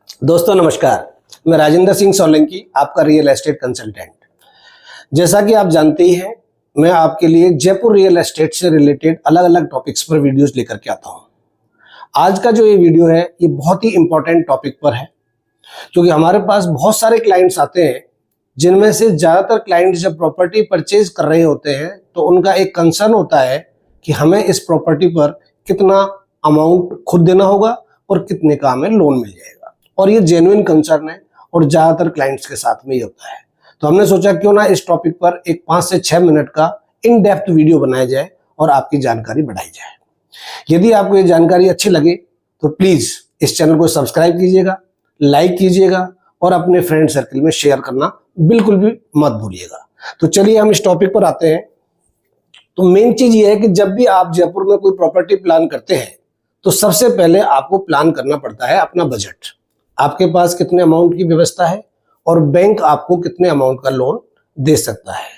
दोस्तों नमस्कार, मैं राजेंद्र सिंह सोलंकी, आपका रियल एस्टेट कंसल्टेंट। जैसा कि आप जानते ही हैं, मैं आपके लिए जयपुर रियल एस्टेट से रिलेटेड अलग अलग टॉपिक्स पर वीडियोस लेकर के आता हूं। आज का जो ये वीडियो है ये बहुत ही इंपॉर्टेंट टॉपिक पर है, क्योंकि हमारे पास बहुत सारे क्लाइंट्स आते हैं जिनमें से ज़्यादातर क्लाइंट्स जब प्रॉपर्टी परचेज कर रहे होते हैं तो उनका एक कंसर्न होता है कि हमें इस प्रॉपर्टी पर कितना अमाउंट खुद देना होगा और कितने का हमें लोन मिल जाएगा। और ये जेन्युइन कंसर्न है और ज़्यादातर क्लाइंट्स के साथ में ये होता है। तो हमने सोचा क्यों ना इस टॉपिक पर एक 5 से 6 मिनट का इन डेप्थ वीडियो बनाया जाए और आपकी जानकारी बढ़ाई जाए। यदि आपको ये जानकारी अच्छी लगे तो प्लीज़ इस चैनल को सब्सक्राइब कीजिएगा, लाइक कीजिएगा और अपने फ्रेंड सर्कल में शेयर करना बिल्कुल भी मत भूलिएगा। तो चलिए हम इस टॉपिक पर आते हैं। तो मेन चीज़ ये है कि जब भी आप जयपुर में कोई प्रॉपर्टी प्लान करते हैं तो सबसे पहले आपको प्लान करना पड़ता है अपना बजट। आपके पास कितने अमाउंट की व्यवस्था है और बैंक आपको कितने अमाउंट का लोन दे सकता है।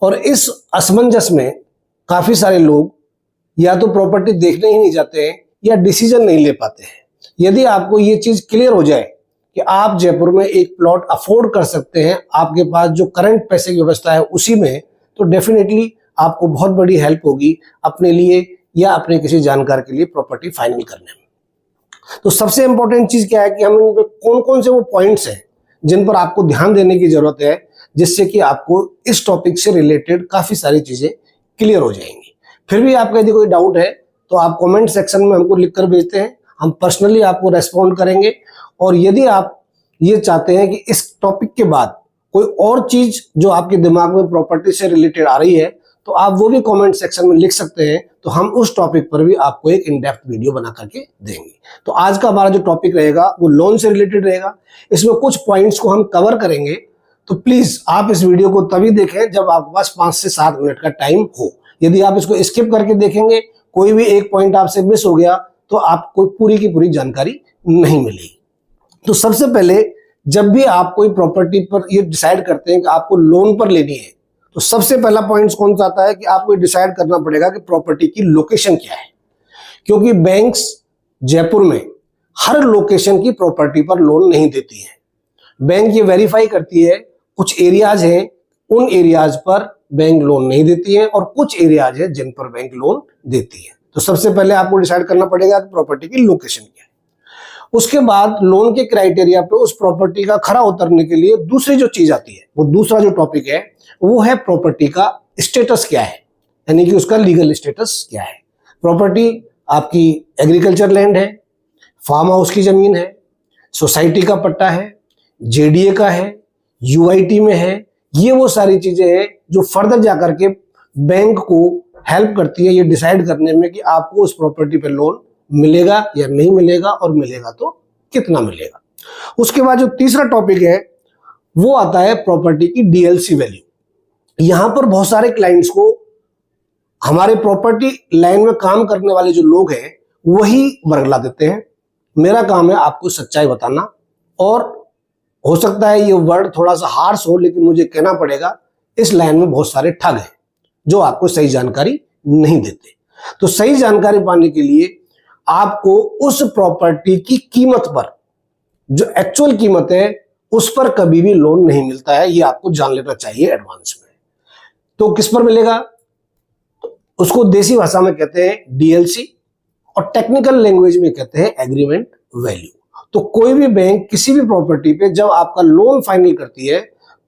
और इस असमंजस में काफ़ी सारे लोग या तो प्रॉपर्टी देखने ही नहीं जाते हैं या डिसीजन नहीं ले पाते हैं। यदि आपको ये चीज़ क्लियर हो जाए कि आप जयपुर में एक प्लॉट अफोर्ड कर सकते हैं, आपके पास जो करंट पैसे की व्यवस्था है उसी में, तो डेफिनेटली आपको बहुत बड़ी हेल्प होगी अपने लिए या अपने किसी जानकार के लिए प्रॉपर्टी फाइनल करने में। तो सबसे इंपॉर्टेंट चीज क्या है कि हम इन पे कौन कौन से वो पॉइंट्स हैं जिन पर आपको ध्यान देने की जरूरत है, जिससे कि आपको इस टॉपिक से रिलेटेड काफी सारी चीजें क्लियर हो जाएंगी। फिर भी आपका यदि कोई डाउट है तो आप कमेंट सेक्शन में हमको लिखकर भेजते हैं, हम पर्सनली आपको रेस्पॉन्ड करेंगे। और यदि आप ये चाहते हैं कि इस टॉपिक के बाद कोई और चीज जो आपके दिमाग में प्रॉपर्टी से रिलेटेड आ रही है तो आप वो भी कमेंट सेक्शन में लिख सकते हैं, तो हम उस टॉपिक पर भी आपको एक इन डेप्थ वीडियो बना करके देंगे। तो आज का हमारा जो टॉपिक रहेगा वो लोन से रिलेटेड रहेगा। इसमें कुछ पॉइंट्स को हम कवर करेंगे, तो प्लीज आप इस वीडियो को तभी देखें जब आपके पास 5 से 7 मिनट का टाइम हो। यदि आप इसको स्किप करके देखेंगे, कोई भी एक पॉइंट आपसे मिस हो गया तो आपको पूरी की पूरी जानकारी नहीं मिलेगी। तो सबसे पहले जब भी आप कोई प्रॉपर्टी पर ये डिसाइड करते हैं कि आपको लोन पर लेनी है, तो सबसे पहला पॉइंट कौन सा आता है कि आपको डिसाइड करना पड़ेगा कि प्रॉपर्टी की लोकेशन क्या है। क्योंकि बैंक्स जयपुर में हर लोकेशन की प्रॉपर्टी पर लोन नहीं देती है। बैंक ये वेरीफाई करती है, कुछ एरियाज हैं उन एरियाज पर बैंक लोन नहीं देती है और कुछ एरियाज है जिन पर बैंक लोन देती है। तो सबसे पहले आपको डिसाइड करना पड़ेगा कि प्रॉपर्टी की लोकेशन क्या है। उसके बाद लोन के क्राइटेरिया पे उस प्रॉपर्टी का खरा उतरने के लिए दूसरी जो चीज आती है, वो दूसरा जो टॉपिक है वो है प्रॉपर्टी का स्टेटस क्या है, यानी कि उसका लीगल स्टेटस क्या है। प्रॉपर्टी आपकी एग्रीकल्चर लैंड है, फार्म हाउस की जमीन है, सोसाइटी का पट्टा है, जेडीए का है, यूआईटी में है। ये वो सारी चीजें हैं जो फर्दर जाकर के बैंक को हेल्प करती है ये डिसाइड करने में कि आपको उस प्रॉपर्टी पे लोन मिलेगा या नहीं मिलेगा, और मिलेगा तो कितना मिलेगा। उसके बाद जो तीसरा टॉपिक है वो आता है प्रॉपर्टी की डीएलसी वैल्यू। यहां पर बहुत सारे क्लाइंट्स को हमारे प्रॉपर्टी लाइन में काम करने वाले जो लोग हैं वही वर्गला देते हैं। मेरा काम है आपको सच्चाई बताना, और हो सकता है ये वर्ड थोड़ा सा हार्श हो, लेकिन मुझे कहना पड़ेगा इस लाइन में बहुत सारे ठग हैं जो आपको सही जानकारी नहीं देते। तो सही जानकारी पाने के लिए आपको उस प्रॉपर्टी की कीमत पर, जो एक्चुअल कीमत है, उस पर कभी भी लोन नहीं मिलता है। ये आपको जान लेना चाहिए एडवांस में। तो किस पर मिलेगा? उसको देसी भाषा में कहते हैं डीएलसी और टेक्निकल लैंग्वेज में कहते हैं एग्रीमेंट वैल्यू। तो कोई भी बैंक किसी भी प्रॉपर्टी पे जब आपका लोन फाइनल करती है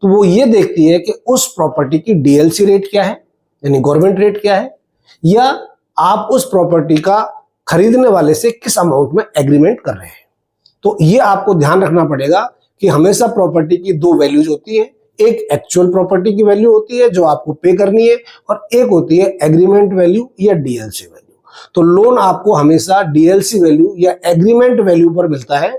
तो वो ये देखती है कि उस प्रॉपर्टी की डीएलसी रेट क्या है, यानी गवर्नमेंट रेट क्या है, या आप उस प्रॉपर्टी का खरीदने वाले से किस अमाउंट में एग्रीमेंट कर रहे हैं। तो ये आपको ध्यान रखना पड़ेगा कि हमेशा प्रॉपर्टी की दो वैल्यूज होती है। एक एक्चुअल प्रॉपर्टी की वैल्यू होती है जो आपको पे करनी है, और एक होती है एग्रीमेंट वैल्यू या डीएलसी वैल्यू। तो लोन आपको हमेशा डीएलसी वैल्यू या एग्रीमेंट वैल्यू पर मिलता है,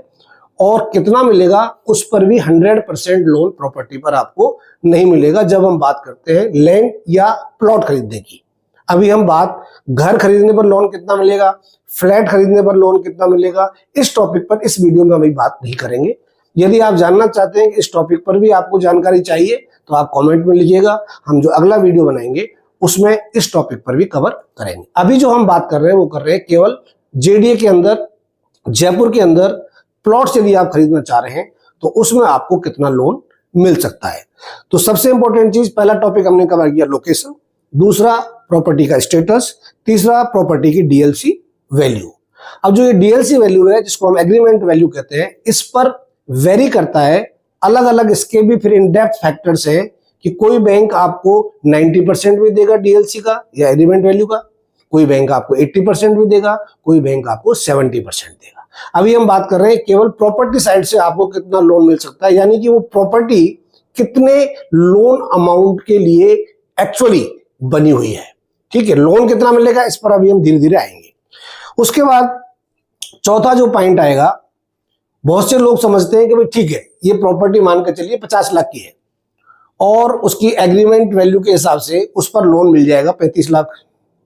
और कितना मिलेगा उस पर भी 100% लोन प्रॉपर्टी पर आपको नहीं मिलेगा जब हम बात करते हैं लैंड या प्लॉट खरीदने की। अभी हम बात घर खरीदने पर लोन कितना मिलेगा, फ्लैट खरीदने पर लोन कितना मिलेगा, इस टॉपिक पर इस वीडियो में हम बात नहीं करेंगे। यदि आप जानना चाहते हैं कि इस टॉपिक पर भी आपको जानकारी चाहिए तो आप कमेंट में लिखिएगा, हम जो अगला वीडियो बनाएंगे उसमें इस टॉपिक पर भी कवर करेंगे। अभी जो हम बात कर रहे हैं वो कर रहे हैं केवल जेडीए के अंदर, जयपुर के अंदर प्लॉट्स यदि आप खरीदना चाह रहे हैं तो उसमें आपको कितना लोन मिल सकता है। तो सबसे इंपॉर्टेंट चीज, पहला टॉपिक हमने कवर किया लोकेशन, दूसरा प्रॉपर्टी का स्टेटस, तीसरा प्रॉपर्टी की डीएलसी वैल्यू। अब जो ये डीएलसी वैल्यू है जिसको हम एग्रीमेंट वैल्यू कहते हैं, इस पर वेरी करता है, अलग अलग इसके भी फिर इन डेप्थ फैक्टर्स हैं कि कोई बैंक आपको 90% भी देगा डीएलसी का या एग्रीमेंट वैल्यू का, कोई बैंक आपको 80% भी देगा, कोई बैंक आपको 70% देगा। अभी हम बात कर रहे हैं केवल प्रॉपर्टी साइड से आपको कितना लोन मिल सकता है, यानी कि वो प्रॉपर्टी कितने लोन अमाउंट के लिए एक्चुअली बनी हुई है। ठीक है, लोन कितना मिलेगा इस पर अभी हम धीरे धीरे आएंगे। उसके बाद चौथा जो पॉइंट आएगा, बहुत से लोग समझते हैं कि भाई ठीक है, ये प्रॉपर्टी मान के चलिए 50 लाख की है और उसकी एग्रीमेंट वैल्यू के हिसाब से उस पर लोन मिल जाएगा 35 लाख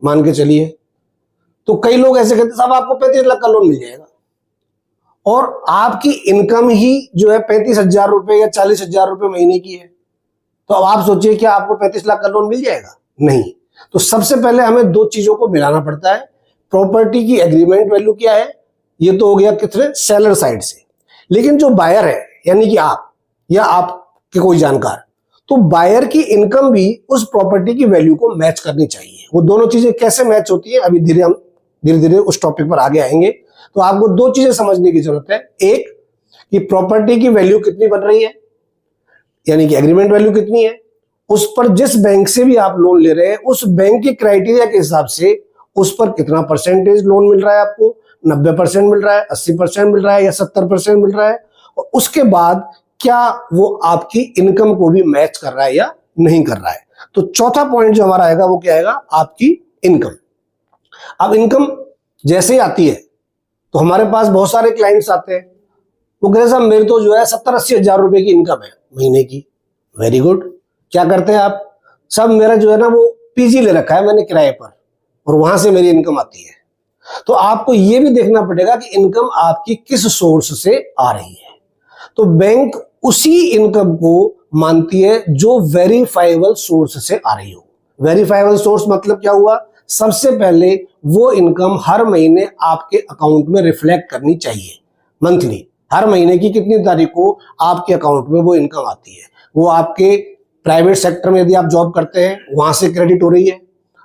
मान के चलिए। तो कई लोग ऐसे कहते हैं साहब आपको 35 लाख का लोन मिल जाएगा और आपकी इनकम ही जो है 35,000 रुपए या 40,000 रुपए महीने की है। तो अब आप सोचिए क्या आपको 35 लाख का लोन मिल जाएगा? नहीं। तो सबसे पहले हमें दो चीजों को मिलाना पड़ता है। प्रॉपर्टी की एग्रीमेंट वैल्यू क्या है, ये तो हो गया कितने सेलर साइड से, लेकिन जो बायर है यानी कि आप या आपके कोई जानकार, तो बायर की इनकम भी उस प्रॉपर्टी की वैल्यू को मैच करनी चाहिए। वो दोनों चीजें कैसे मैच होती है अभी हम धीरे धीरे उस टॉपिक पर आगे आएंगे। तो आपको दो चीजें समझने की जरूरत है, एक कि प्रॉपर्टी की वैल्यू कितनी बन रही है यानी कि एग्रीमेंट वैल्यू कितनी है, उस पर जिस बैंक से भी आप लोन ले रहे हैं उस बैंक के क्राइटेरिया के हिसाब से उस पर कितना परसेंटेज लोन मिल रहा है आपको, 90% मिल रहा है, 80% मिल रहा है या 70% मिल रहा है, और उसके बाद क्या वो आपकी इनकम को भी मैच कर रहा है या नहीं कर रहा है। तो चौथा पॉइंट जो हमारा आएगा वो क्या आएगा, आपकी इनकम। अब इनकम जैसे ही आती है तो हमारे पास बहुत सारे क्लाइंट्स आते हैं, वो कहते हैं साहब मेरे तो जो है 70-80 हजार रुपए की इनकम है महीने की। वेरी गुड, क्या करते हैं आप? सब मेरा जो है ना वो पीजी ले रखा है मैंने किराए पर और वहां से मेरी इनकम आती है। तो आपको ये भी देखना पड़ेगा कि इनकम आपकी किस सोर्स से आ रही है। तो बैंक उसी इनकम को मानती है जो वेरीफाइबल सोर्स से आ रही हो। वेरीफाइबल सोर्स मतलब क्या हुआ, सबसे पहले वो इनकम हर महीने आपके अकाउंट में रिफ्लेक्ट करनी चाहिए। मंथली हर महीने की कितनी तारीख को आपके अकाउंट में वो इनकम आती है। वो आपके प्राइवेट सेक्टर में यदि आप जॉब करते हैं वहां से क्रेडिट हो रही है,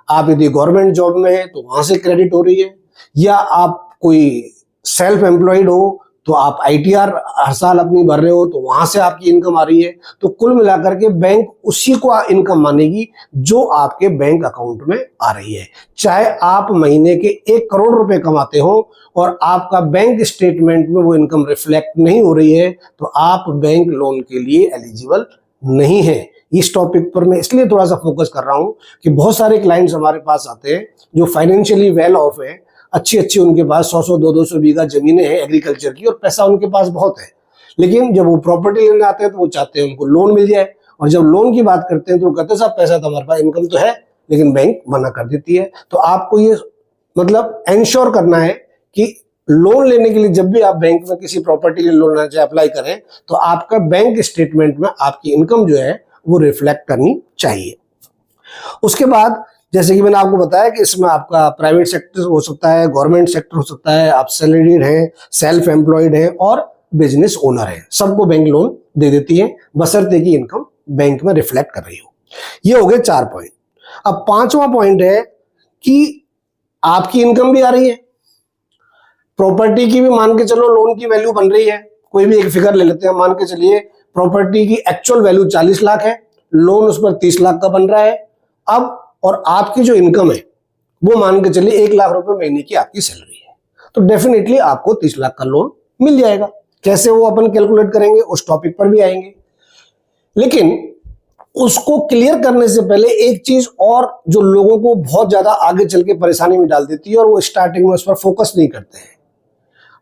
आप यदि गवर्नमेंट जॉब में है तो वहां से क्रेडिट हो रही है, या आप कोई सेल्फ एम्प्लॉयड हो तो आप आईटीआर हर साल अपनी भर रहे हो तो वहां से आपकी इनकम आ रही है। तो कुल मिलाकर के बैंक उसी को इनकम मानेगी जो आपके बैंक अकाउंट में आ रही है। चाहे आप महीने के 1 करोड़ रुपए कमाते हो और आपका बैंक स्टेटमेंट में वो इनकम रिफ्लेक्ट नहीं हो रही है तो आप बैंक लोन के लिए एलिजिबल नहीं है। इस टॉपिक पर मैं इसलिए थोड़ा सा फोकस कर रहा हूं कि बहुत सारे क्लाइंट्स हमारे पास आते हैं जो फाइनेंशियली वेल ऑफ है, अच्छी उनके पास 100-100, 200 बीघा जमीनें हैं एग्रीकल्चर की और पैसा उनके पास बहुत है, लेकिन जब वो प्रॉपर्टी लेने आते हैं तो वो चाहते हैं उनको लोन मिल जाए, और जब लोन की बात करते हैं तो वो कहते हैं साहब पैसा तो हमारे पास, इनकम तो है, लेकिन बैंक मना कर देती है। तो आपको ये मतलब एंश्योर करना है कि लोन लेने के लिए जब भी आप बैंक में किसी प्रॉपर्टी के लिए लोन लेना चाहे अप्लाई करें तो आपका बैंक स्टेटमेंट में आपकी इनकम जो है वो रिफ्लेक्ट करनी चाहिए। उसके बाद जैसे कि मैंने आपको बताया कि इसमें आपका प्राइवेट सेक्टर हो सकता है, गवर्नमेंट सेक्टर हो सकता है, आप सैलरीड हैं, सेल्फ एम्प्लॉयड हैं और बिजनेस ओनर हैं, सबको बैंक लोन दे देती है बशर्ते की इनकम बैंक में रिफ्लेक्ट कर रही हो। ये हो गए 4 पॉइंट। अब 5वां पॉइंट है कि आपकी इनकम भी आ रही है, प्रॉपर्टी की भी मान के चलो लोन की वैल्यू बन रही है। कोई भी एक फिगर ले लेते हैं, मान के चलिए प्रॉपर्टी की एक्चुअल वैल्यू 40 लाख है, लोन उस पर 30 लाख का बन रहा है। अब और आपकी जो इनकम है वो मान के चलिए 1 लाख रुपए महीने की आपकी सैलरी है, तो डेफिनेटली आपको 30 लाख का लोन मिल जाएगा। कैसे वो अपन कैलकुलेट करेंगे उस टॉपिक पर भी आएंगे, लेकिन उसको क्लियर करने से पहले एक चीज और जो लोगों को बहुत ज्यादा आगे चल के परेशानी में डाल देती है और वो स्टार्टिंग में उस पर फोकस नहीं करते हैं।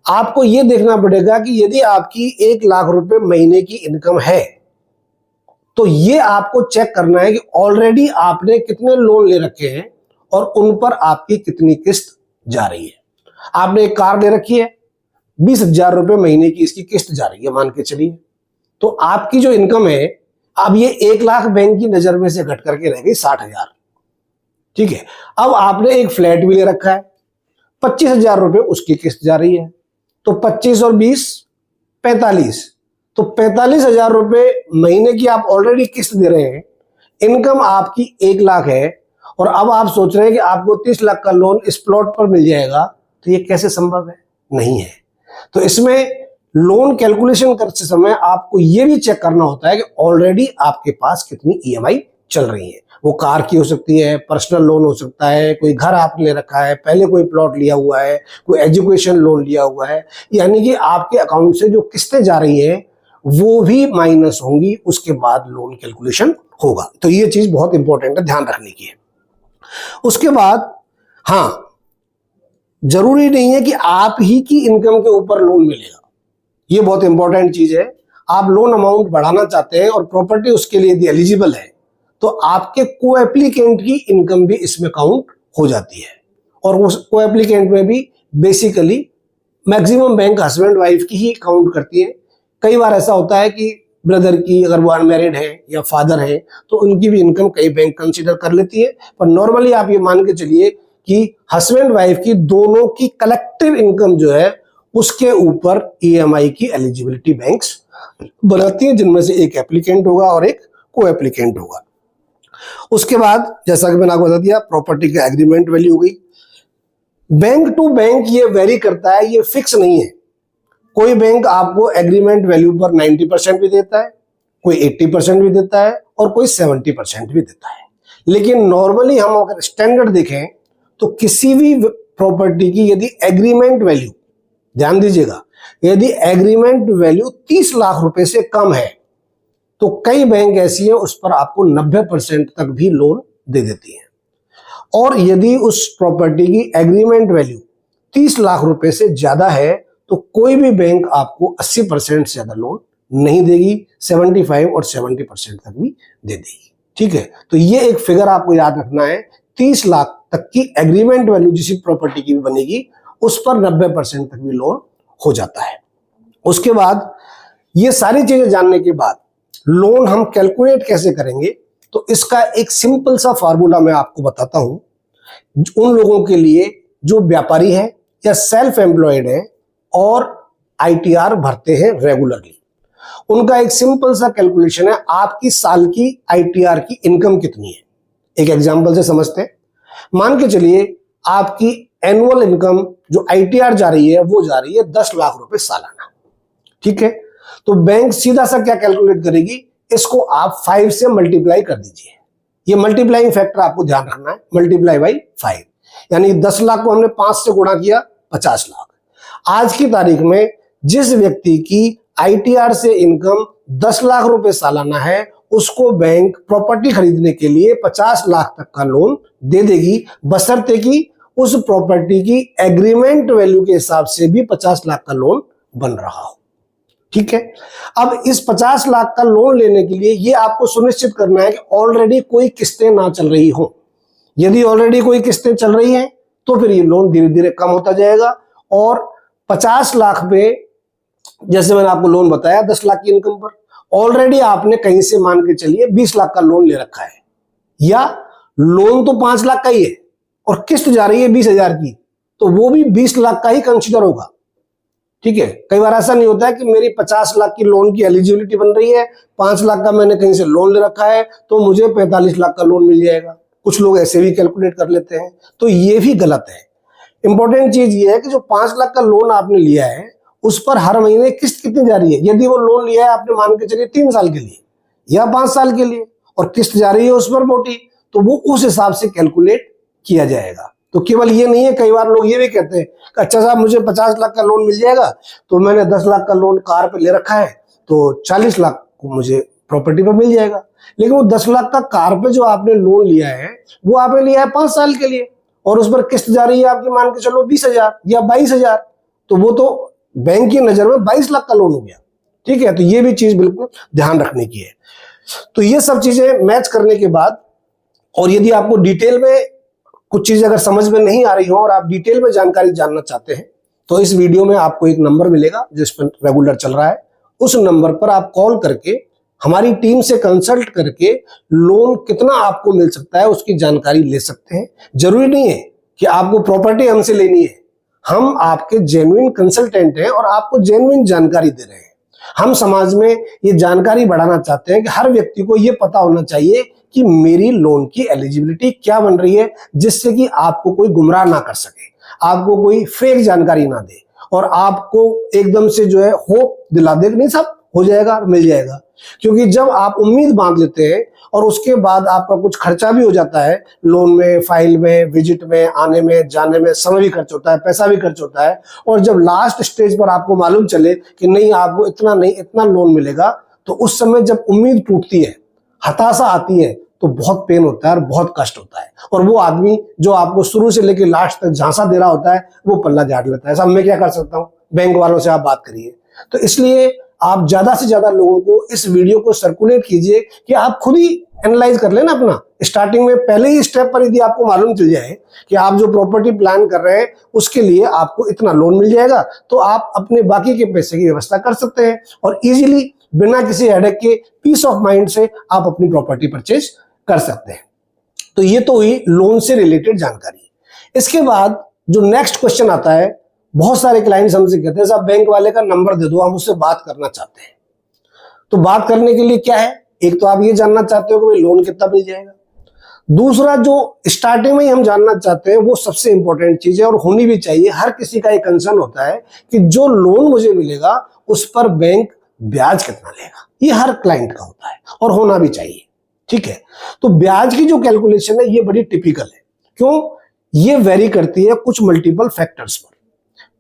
आपको ये देखना पड़ेगा कि यदि आपकी 1 लाख रुपए महीने की इनकम है तो ये आपको चेक करना है कि ऑलरेडी आपने कितने लोन ले रखे हैं और उन पर आपकी कितनी किस्त जा रही है। आपने एक कार ले रखी है, 20,000 रुपए महीने की इसकी किस्त जा रही है मान के चलिए, तो आपकी जो इनकम है अब ये 1 लाख बैंक की नजर में से घट करके रह गई 60,000। ठीक है, अब आपने एक फ्लैट भी ले रखा है, 25,000 रुपए उसकी किस्त जा रही है, तो 25 और 20 45, तो 45,000 रुपए महीने की आप ऑलरेडी किस्त दे रहे हैं, इनकम आपकी 1 लाख है, और अब आप सोच रहे हैं कि आपको 30 लाख का लोन इस प्लॉट पर मिल जाएगा, तो ये कैसे संभव है? नहीं है। तो इसमें लोन कैलकुलेशन करते समय आपको ये भी चेक करना होता है कि ऑलरेडी आपके पास कितनी ईएमआई चल रही है। वो कार की हो सकती है, पर्सनल लोन हो सकता है, कोई घर आपने ले रखा है, पहले कोई प्लॉट लिया हुआ है, कोई एजुकेशन लोन लिया हुआ है, यानी कि आपके अकाउंट से जो किस्तें जा रही हैं वो भी माइनस होंगी, उसके बाद लोन कैलकुलेशन होगा। तो ये चीज बहुत इंपॉर्टेंट है, ध्यान रखने की है। उसके बाद हाँ, जरूरी नहीं है कि आप ही की इनकम के ऊपर लोन मिलेगा, ये बहुत इंपॉर्टेंट चीज है। आप लोन अमाउंट बढ़ाना चाहते हैं और प्रॉपर्टी उसके लिए यदि एलिजिबल है, तो आपके को एप्लीकेंट की इनकम भी इसमें काउंट हो जाती है। और उस को एप्लीकेंट में भी basically maximum bank husband wife की ही काउंट करती है। कई बार ऐसा होता है कि ब्रदर की, अगर वो अनमैरिड है या फादर है, तो उनकी भी इनकम कई बैंक कंसीडर कर लेती है। पर नॉर्मली आप ये मान के चलिए कि हस्बैंड वाइफ की दोनों की कलेक्टिव इनकम जो है उसके ऊपर ईएमआई की एलिजिबिलिटी बैंक्स बनाती हैं, जिनमें से एक एप्लीकेंट होगा और एक को एप्लीकेंट होगा। उसके बाद जैसा कि मैंने आपको बता दिया, प्रॉपर्टी का एग्रीमेंट वैल्यू हो गई। बैंक टू बैंक ये वेरी करता है, ये फिक्स नहीं है। कोई बैंक आपको एग्रीमेंट वैल्यू पर 90% भी देता है, कोई 80% भी देता है, और कोई 70% भी देता है। लेकिन नॉर्मली हम अगर स्टैंडर्ड देखें तो किसी भी प्रॉपर्टी की यदि एग्रीमेंट वैल्यू, ध्यान दीजिएगा, यदि एग्रीमेंट वैल्यू 30 लाख रुपए से कम है, तो कई बैंक ऐसी है उस पर आपको 90% तक भी लोन दे देती है। और यदि उस प्रॉपर्टी की एग्रीमेंट वैल्यू 30 लाख रुपए से ज्यादा है, तो कोई भी बैंक आपको 80% से ज्यादा लोन नहीं देगी, 75 और 70% तक भी दे देगी। ठीक है, तो ये एक फिगर आपको याद रखना है। 30 लाख तक की एग्रीमेंट वैल्यू जिस प्रॉपर्टी की भी बनेगी, उस पर 90% तक भी लोन हो जाता है। उसके बाद ये सारी चीजें जानने के बाद लोन हम कैलकुलेट कैसे करेंगे, तो इसका एक सिंपल सा फार्मूला मैं आपको बताता हूं। उन लोगों के लिए जो व्यापारी है या सेल्फ एम्प्लॉयड है और आईटीआर भरते हैं रेगुलरली, उनका एक सिंपल सा कैलकुलेशन है, आपकी साल की आईटीआर की इनकम कितनी है। एक एग्जांपल से समझते हैं। मान के चलिए आपकी एनुअल इनकम जो आईटीआर जा रही है वो जा रही है 10 लाख रुपए सालाना। ठीक है, तो बैंक सीधा सा क्या कैलकुलेट करेगी, इसको आप 5 से मल्टीप्लाई कर दीजिए। ये मल्टीप्लाइंग फैक्टर आपको ध्यान रखना है, मल्टीप्लाई बाई 5, यानी 10 लाख को हमने 5 से गुणा किया, 50 लाख। आज की तारीख में जिस व्यक्ति की आईटीआर से इनकम 10 लाख रुपए सालाना है, उसको बैंक प्रॉपर्टी खरीदने के लिए 50 लाख तक का लोन दे देगी, बशर्ते कि उस प्रॉपर्टी की एग्रीमेंट वैल्यू के हिसाब से भी 50 लाख का लोन बन रहा हो। ठीक है, अब इस 50 लाख का लोन लेने के लिए ये आपको सुनिश्चित करना है कि ऑलरेडी कोई किस्तें ना चल रही हो। यदि ऑलरेडी कोई किस्तें चल रही हैं तो फिर ये लोन धीरे धीरे कम होता जाएगा, और 50 लाख पे जैसे मैंने आपको लोन बताया 10 लाख की इनकम पर, ऑलरेडी आपने कहीं से मान के चलिए 20 लाख का लोन ले रखा है, या लोन तो 5 लाख का ही है और किस्त जा रही है 20,000 की, तो वो भी 20 लाख का ही कंसीडर होगा। ठीक है, कई बार ऐसा नहीं होता है कि मेरी 50 लाख की लोन की एलिजिबिलिटी बन रही है, 5 लाख का मैंने कहीं से लोन ले रखा है तो मुझे 45 लाख का लोन मिल जाएगा। कुछ लोग ऐसे भी कैलकुलेट कर लेते हैं, तो ये भी गलत है। इंपॉर्टेंट चीज ये है कि जो 5 लाख का लोन आपने लिया है उस पर हर महीने किस्त कितनी जा रही है। यदि वो लोन लिया है आपने मान के चलिए 3 साल के लिए या 5 साल के लिए, और किस्त जा रही है उस पर मोटी, तो वो उस हिसाब से कैलकुलेट किया जाएगा। तो केवल ये नहीं है, कई बार लोग ये भी कहते हैं कि अच्छा साहब मुझे 50 लाख का लोन मिल जाएगा, तो मैंने 10 लाख का लोन कार पे ले रखा है तो 40 लाख को मुझे प्रॉपर्टी पर मिल जाएगा। लेकिन वो 10 लाख का कार पे जो आपने लोन लिया है वो आपने लिया है 5 साल के लिए, और उस पर किस्त जा रही है आपकी मान के चलो 20,000 या 22,000, तो वो तो बैंक की नजर में 22 लाख का लोन हो गया। ठीक है, तो ये भी चीज बिल्कुल ध्यान रखने की है। तो ये सब चीजें मैच करने के बाद, और यदि आपको डिटेल में कुछ चीजें अगर समझ में नहीं आ रही हो और आप डिटेल में जानकारी जानना चाहते हैं, तो इस वीडियो में आपको एक नंबर मिलेगा जिस पर रेगुलर चल रहा है। उस नंबर पर आप कॉल करके हमारी टीम से कंसल्ट करके लोन कितना आपको मिल सकता है उसकी जानकारी ले सकते हैं। जरूरी नहीं है कि आपको प्रॉपर्टी हमसे लेनी है, हम आपके जेन्युइन कंसल्टेंट हैं और आपको जेन्युइन जानकारी दे रहे हैं। हम समाज में ये जानकारी बढ़ाना चाहते हैं कि हर व्यक्ति को ये पता होना चाहिए कि मेरी लोन की एलिजिबिलिटी क्या बन रही है, जिससे कि आपको कोई गुमराह ना कर सके, आपको कोई फेक जानकारी ना दे और आपको एकदम से जो है होप दिला दे कि नहीं सब हो जाएगा, मिल जाएगा। क्योंकि जब आप उम्मीद बांध लेते हैं और उसके बाद आपका कुछ खर्चा भी हो जाता है, लोन में, फाइल में, विजिट में, आने में, जाने में समय भी खर्च होता है, पैसा भी खर्च होता है, और जब लास्ट स्टेज पर आपको मालूम चले कि नहीं आपको इतना नहीं इतना लोन मिलेगा, तो उस समय जब उम्मीद टूटती है, हताशा आती है, तो बहुत पेन होता है और बहुत कष्ट होता है। और वो आदमी जो आपको शुरू से लेकर लास्ट तक झांसा दे रहा होता है, वो पल्ला झाड़ लेता है, साहब मैं क्या कर सकता हूँ, बैंक वालों से आप बात करिए। तो इसलिए आप ज्यादा से ज्यादा लोगों को इस वीडियो को सर्कुलेट कीजिए कि आप खुद ही एनालाइज कर लेना अपना। स्टार्टिंग में पहले ही स्टेप पर यदि आपको मालूम चल जाए कि आप जो प्रॉपर्टी प्लान कर रहे हैं उसके लिए आपको इतना लोन मिल जाएगा, तो आप अपने बाकी के पैसे की व्यवस्था कर सकते हैं और इजीली बिना किसी हेडेक के पीस ऑफ माइंड से आप अपनी प्रॉपर्टी परचेज कर सकते हैं। तो ये तो हुई लोन से रिलेटेड जानकारी। इसके बाद जो नेक्स्ट क्वेश्चन आता है, बहुत सारे क्लाइंट्स हमसे कहते हैं साहब बैंक वाले का नंबर दे दो, हम उससे बात करना चाहते हैं। तो बात करने के लिए क्या है, एक तो आप ये जानना चाहते हो कि भाई लोन कितना मिल जाएगा, दूसरा जो स्टार्टिंग में ही हम जानना चाहते हैं वो सबसे इंपॉर्टेंट चीज है और होनी भी चाहिए। हर किसी का एक कंसर्न होता है कि जो लोन मुझे मिलेगा उस पर बैंक ब्याज कितना लेगा, ये हर क्लाइंट का होता है और होना भी चाहिए, ठीक है। तो ब्याज की जो कैलकुलेशन है ये बड़ी टिपिकल है। क्यों? ये वेरी करती है कुछ मल्टीपल फैक्टर्स पर।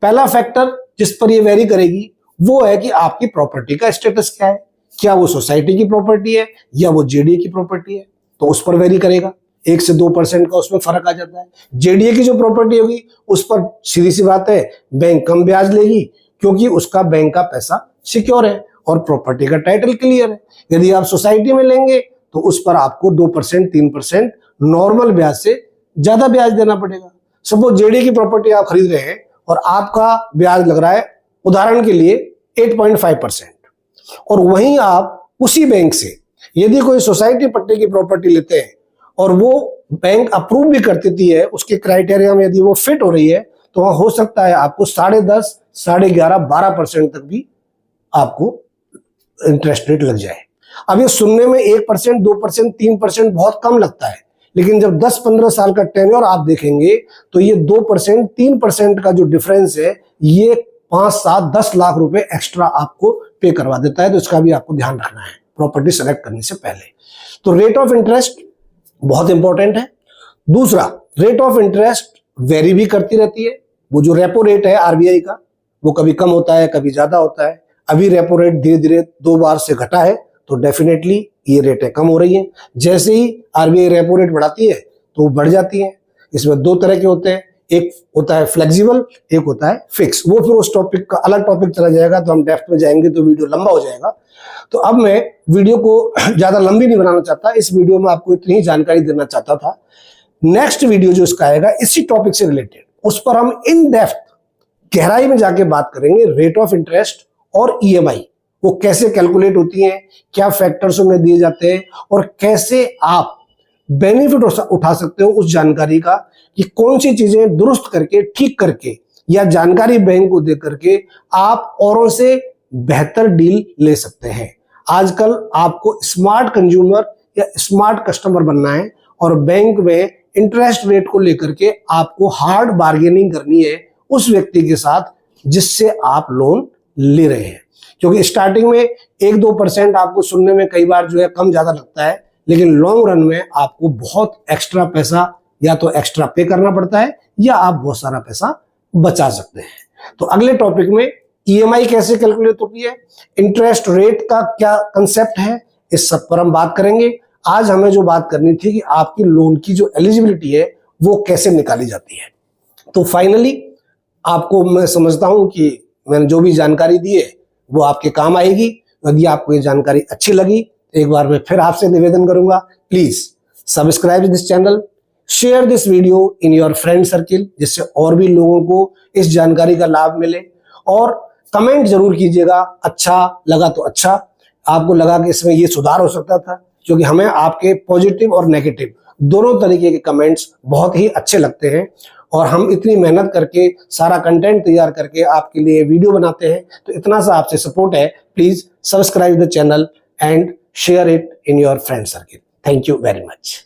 पहला फैक्टर जिस पर ये वेरी करेगी वो है कि आपकी प्रॉपर्टी का स्टेटस क्या है, क्या वो सोसाइटी की प्रॉपर्टी है या वो जेडीए की प्रॉपर्टी है, तो उस पर वेरी करेगा। 1 से 2% का उसमें फर्क आ जाता है। जेडीए की जो प्रॉपर्टी होगी उस पर सीधी सी बात है बैंक कम ब्याज लेगी, क्योंकि उसका बैंक का पैसा सिक्योर है और प्रॉपर्टी का टाइटल क्लियर है। यदि आप सोसाइटी में लेंगे तो उस पर आपको 2% 3% नॉर्मल ब्याज से ज्यादा ब्याज देना पड़ेगा। सपोज जेडीए की प्रॉपर्टी आप खरीद रहे हैं और आपका ब्याज लग रहा है उदाहरण के लिए 8.5%, और वहीं आप उसी बैंक से यदि कोई सोसाइटी पट्टे की प्रॉपर्टी लेते हैं और वो बैंक अप्रूव भी कर देती है, उसके क्राइटेरिया में यदि वो फिट हो रही है, तो वहां हो सकता है आपको 10.5, 11.5, 12% तक भी आपको इंटरेस्ट रेट लग जाए। अब ये सुनने में 1%, 2%, 3% बहुत कम लगता है, लेकिन जब 10-15 साल का टेन्योर आप देखेंगे तो ये 2%, 3% का जो डिफरेंस है ये 5, 7, 10 लाख रुपए एक्स्ट्रा आपको पे करवा देता है। तो इसका भी आपको ध्यान रखना है प्रॉपर्टी सेलेक्ट करने से पहले। तो रेट ऑफ इंटरेस्ट बहुत इंपॉर्टेंट है। दूसरा, रेट ऑफ इंटरेस्ट वेरी भी करती रहती है। वो जो रेपो रेट है आरबीआई का, वो कभी कम होता है, कभी ज्यादा होता है। अभी रेपो रेट धीरे धीरे 2 बार से घटा है, तो डेफिनेटली ये रेटें कम हो रही हैं। जैसे ही आरबीआई रेपो रेट बढ़ाती है तो वो बढ़ जाती है। इसमें 2 तरह के होते हैं, एक होता है फ्लेक्सिबल, एक होता है फिक्स। वो फिर उस टॉपिक का अलग टॉपिक चला जाएगा, तो हम डेप्थ में जाएंगे तो वीडियो लंबा हो जाएगा। तो अब मैं वीडियो को ज्यादा लंबी नहीं बनाना चाहता, इस वीडियो में आपको इतनी ही जानकारी देना चाहता था। नेक्स्ट वीडियो जो इसका आएगा इसी टॉपिक से रिलेटेड, उस पर हम इन डेप्थ गहराई में जाके बात करेंगे रेट ऑफ इंटरेस्ट और ईएमआई, वो कैसे कैलकुलेट होती हैं, क्या फैक्टर्स उनमें दिए जाते हैं और कैसे आप बेनिफिट उठा सकते हो उस जानकारी का, कि कौन सी चीजें दुरुस्त करके, ठीक करके या जानकारी बैंक को दे करके आप औरों से बेहतर डील ले सकते हैं। आजकल आपको स्मार्ट कंज्यूमर या स्मार्ट कस्टमर बनना है और बैंक में इंटरेस्ट रेट को लेकर के आपको हार्ड बार्गेनिंग करनी है उस व्यक्ति के साथ जिससे आप लोन ले रहे हैं। क्योंकि स्टार्टिंग में 1-2% आपको सुनने में कई बार जो है कम ज्यादा लगता है, लेकिन लॉन्ग रन में आपको बहुत एक्स्ट्रा पैसा या तो एक्स्ट्रा पे करना पड़ता है या आप बहुत सारा पैसा बचा सकते हैं। तो अगले टॉपिक में ईएमआई कैसे कैलकुलेट होती है, इंटरेस्ट रेट का क्या कंसेप्ट है, इस सब पर हम बात करेंगे। आज हमें जो बात करनी थी कि आपकी लोन की जो एलिजिबिलिटी है वो कैसे निकाली जाती है। तो फाइनली आपको मैं समझता हूं कि मैंने जो भी जानकारी दी है वो आपके काम आएगी। यदि आपको ये जानकारी अच्छी लगी तो एक बार मैं फिर आपसे निवेदन करूंगा, please subscribe this channel, share this video in your friend circle, जिससे और भी लोगों को इस जानकारी का लाभ मिले। और कमेंट जरूर कीजिएगा, अच्छा लगा तो अच्छा, आपको लगा कि इसमें ये सुधार हो सकता था, क्योंकि हमें आपके पॉजिटिव और नेगेटिव दोनों तरीके के कमेंट्स बहुत ही अच्छे लगते हैं और हम इतनी मेहनत करके सारा कंटेंट तैयार करके आपके लिए वीडियो बनाते हैं, तो इतना सा आपसे सपोर्ट है, please subscribe the channel and share it in your friend circle. Thank you very much.